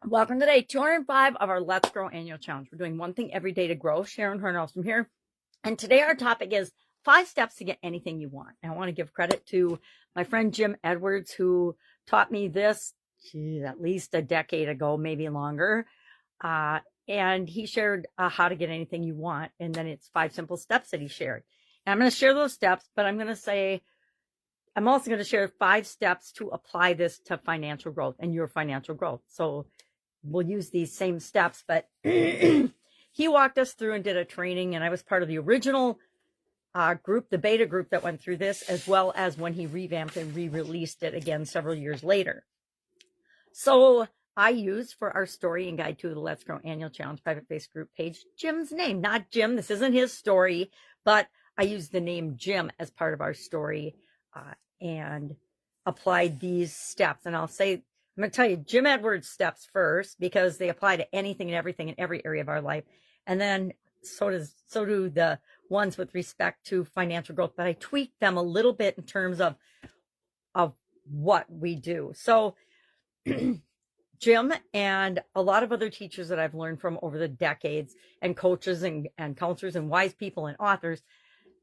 Welcome to day 205 of our Let's Grow annual challenge. We're doing one thing every day to grow. Sharon Horne-Ellstrom here. And today our topic is 5 steps to get anything you want. And I want to give credit to my friend Jim Edwards, who taught me this at least a decade ago, maybe longer. And he shared how to get anything you want. And then it's 5 simple steps that he shared. And I'm going to share those steps, but I'm also going to share 5 steps to apply this to financial growth and your financial growth. So we'll use these same steps, but he walked us through and did a training, and I was part of the original group, the beta group that went through this, as well as when he revamped and re-released it again several years later. So I used for our story and guide to the Let's Grow Annual Challenge private Facebook group page, Jim's name, not Jim. This isn't his story, but I used the name Jim as part of our story and applied these steps. And I'm going to tell you Jim Edwards' steps first, because they apply to anything and everything in every area of our life. And then so do the ones with respect to financial growth, but I tweaked them a little bit in terms of what we do. So Jim and a lot of other teachers that I've learned from over the decades, and coaches and counselors and wise people and authors,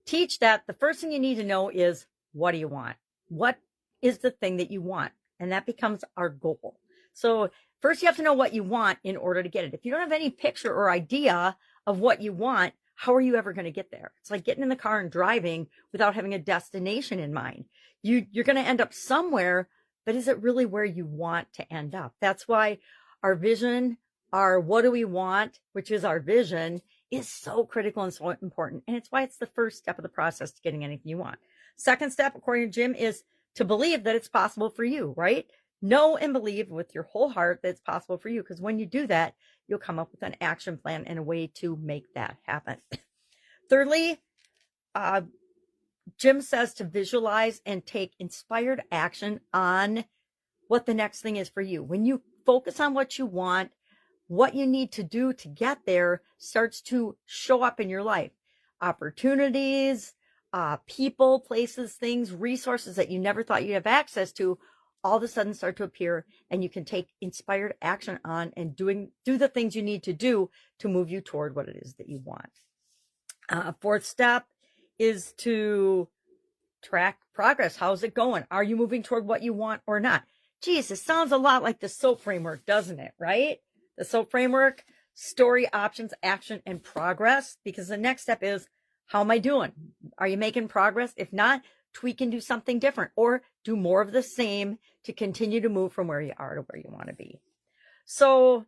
teach that the first thing you need to know is, what do you want? What is the thing that you want? And that becomes our goal. So first you have to know what you want in order to get it. If you don't have any picture or idea of what you want, how are you ever going to get there? It's like getting in the car and driving without having a destination in mind. You're going to end up somewhere, but is it really where you want to end up? That's why our vision, our what do we want, which is our vision, is so critical and so important. And it's why it's the first step of the process to getting anything you want. Second step, according to Jim, is to believe that it's possible for you, right? Know and believe with your whole heart that it's possible for you, because when you do that, you'll come up with an action plan and a way to make that happen. Thirdly, Jim says to visualize and take inspired action on what the next thing is for you. When you focus on what you want, what you need to do to get there starts to show up in your life. Opportunities, people, places, things, resources that you never thought you'd have access to, all of a sudden start to appear, and you can take inspired action on and do the things you need to do to move you toward what it is that you want. Fourth step is to track progress. How's it going? Are you moving toward what you want or not? Geez, it sounds a lot like the SOAP framework, doesn't it? Right? The SOAP framework: story, options, action, and progress. Because the next step is, how am I doing? Are you making progress? If not, tweak and do something different, or do more of the same to continue to move from where you are to where you want to be. So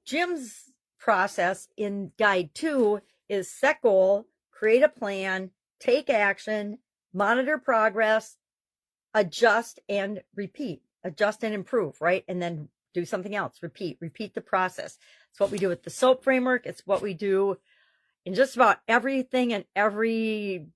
Jim's process in guide 2 is set goal, create a plan, take action, monitor progress, adjust and repeat, adjust and improve, right? And then do something else, repeat the process. It's what we do with the SOAP framework. It's what we do in just about everything and everybody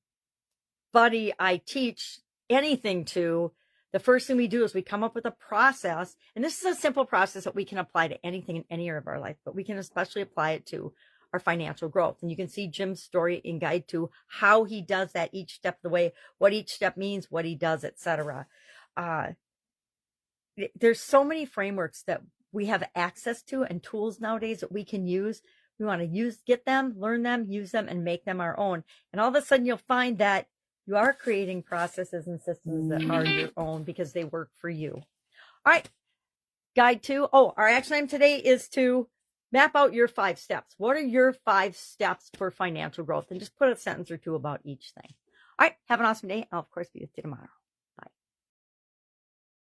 I teach anything to. The first thing we do is we come up with a process, and this is a simple process that we can apply to anything in any area of our life, but we can especially apply it to our financial growth. And you can see Jim's story in guide 2, how he does that each step of the way, what each step means, what he does, etc. There's so many frameworks that we have access to and tools nowadays that we can use. We want to get them, learn them, use them, and make them our own. And all of a sudden you'll find that you are creating processes and systems that are your own because they work for you. All right, guide 2. Oh, our action item today is to map out your 5 steps. What are your 5 steps for financial growth? And just put a sentence or two about each thing. All right, have an awesome day. I'll, of course, be with you tomorrow.